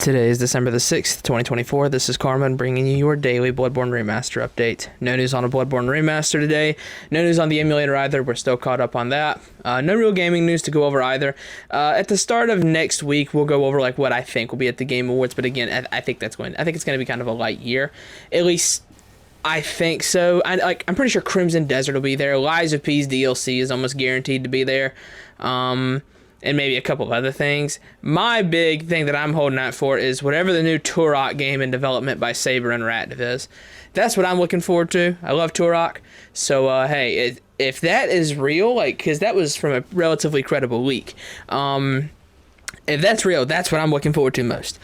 Today is December the 6th, 2024. This is Carmen bringing you your daily Bloodborne Remaster update. No news on a Bloodborne Remaster today. No news on the emulator either. We're still caught up on that. No real gaming news to go over either. At the start of next week, we'll go over like what I think will be at the Game Awards. But again, I think it's going to be kind of a light year. At least I think so. I'm pretty sure Crimson Desert will be there. Lies of P's DLC is almost guaranteed to be there. And maybe a couple of other things. My big thing that I'm holding out for is whatever the new Turok game in development by Saber Interactive is. That's what I'm looking forward to. I love Turok. So, hey, if that is real, because that was from a relatively credible leak. If that's real, that's what I'm looking forward to most.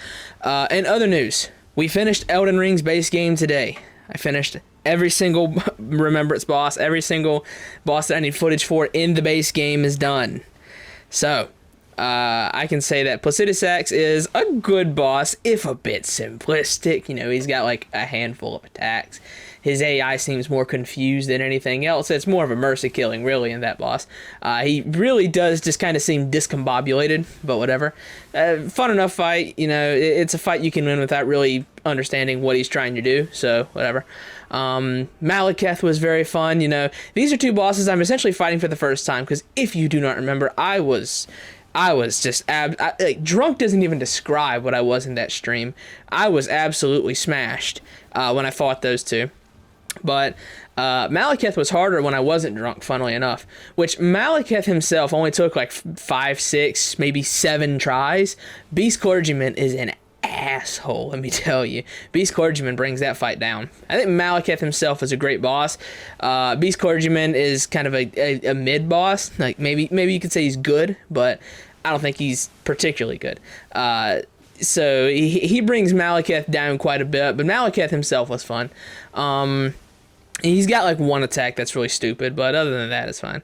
In other news, we finished Elden Ring's base game today. I finished every single Remembrance boss. Every single boss that I need footage for in the base game is done. So, I can say that Placidus Axe is a good boss, if a bit simplistic. You know, he's got like a handful of attacks. His AI seems more confused than anything else. It's more of a mercy killing, really, in that boss. He really does just kind of seem discombobulated, but whatever. Fun enough fight. You know, it's a fight you can win without really understanding what he's trying to do, so whatever. Malekith was very fun. You know, these are two bosses I'm essentially fighting for the first time, because if you do not remember, I was just drunk doesn't even describe what I was in that stream. I was absolutely smashed when I fought those two. But Malekith was harder when I wasn't drunk, funnily enough, which Malekith himself only took like 5, 6, maybe 7 tries. Beast Clergyman is an asshole, let me tell you. Beast Clergyman brings that fight down. I think Malekith himself is a great boss. Beast Clergyman is kind of a mid boss. Like maybe you could say he's good, but I don't think he's particularly good. So he brings Malekith down quite a bit, but Malekith himself was fun. He's got like one attack that's really stupid, but other than that, it's fine.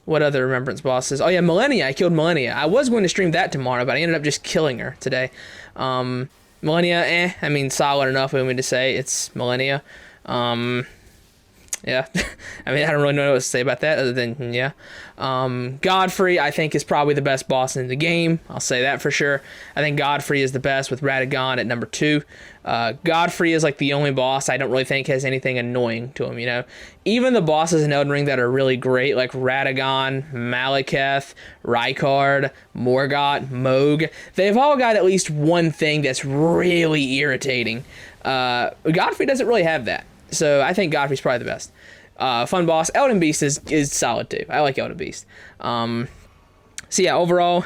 What other Remembrance bosses? Oh yeah, Millennia. I killed Millennia. I was going to stream that tomorrow, but I ended up just killing her today. Millennia, I mean, solid enough for me to say it's Millennia. Yeah, I mean, I don't really know what to say about that other than, yeah. Godfrey, I think, is probably the best boss in the game. I'll say that for sure. I think Godfrey is the best with Radagon at number 2. Godfrey is like the only boss I don't really think has anything annoying to him, you know. Even the bosses in Elden Ring that are really great, like Radagon, Malekith, Rykard, Morgott, Mohg, they've all got at least one thing that's really irritating. Godfrey doesn't really have that. So I think Godfrey's probably the best. Fun boss. Elden Beast is solid too. I like Elden Beast. So yeah, overall,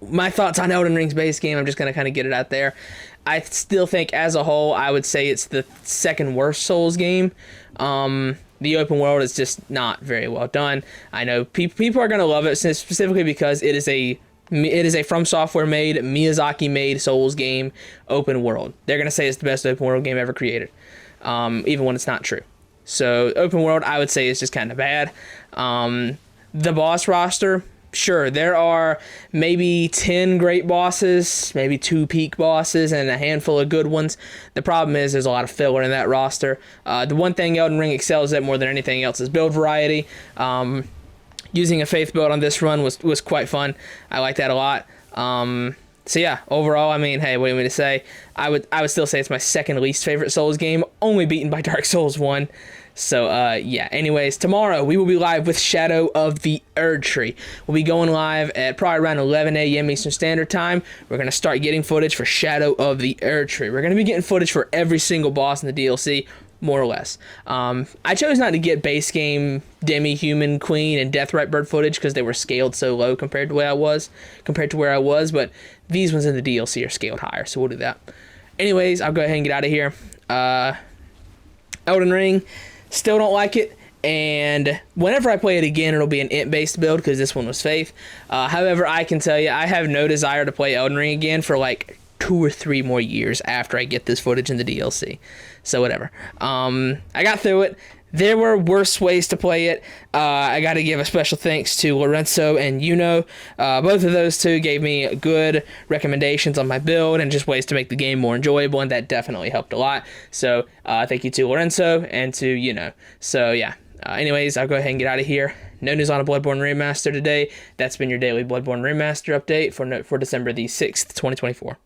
my thoughts on Elden Ring's base game, I'm just going to kind of get it out there. I still think as a whole, I would say it's the second worst Souls game. The open world is just not very well done. I know people are going to love it specifically because it is a From Software made, Miyazaki made Souls game open world. They're going to say it's the best open world game ever created. Even when it's not true. So open world, I would say, is just kind of bad. The boss roster, sure, there are maybe 10 great bosses, maybe 2 peak bosses, and a handful of good ones. The problem is there's a lot of filler in that roster. The one thing Elden Ring excels at more than anything else is build variety. Using a faith build on this run was quite fun. I like that a lot. So yeah, overall, I mean, hey, what do you want me to say? I would still say it's my second least favorite Souls game, only beaten by Dark Souls 1. So yeah, anyways, tomorrow we will be live with Shadow of the Erdtree. We'll be going live at probably around 11 a.m. Eastern Standard Time. We're going to start getting footage for Shadow of the Erdtree. We're going to be getting footage for every single boss in the DLC, more or less. I chose not to get base game Demi-Human Queen and Deathrite Bird footage because they were scaled so low compared to where I was, but these ones in the DLC are scaled higher, so we'll do that. Anyways, I'll go ahead and get out of here. Elden Ring, still don't like it, and whenever I play it again, it'll be an int-based build because this one was Faith. However, I can tell you, I have no desire to play Elden Ring again for like 2 or 3 more years after I get this footage in the DLC. So whatever. I got through it. There were worse ways to play it. I got to give a special thanks to Lorenzo and Yuno. Both of those two gave me good recommendations on my build and just ways to make the game more enjoyable, and that definitely helped a lot. So thank you to Lorenzo and to Yuno. So yeah. Anyways, I'll go ahead and get out of here. no news on a Bloodborne Remaster today. That's been your daily Bloodborne Remaster update for December the 6th, 2024.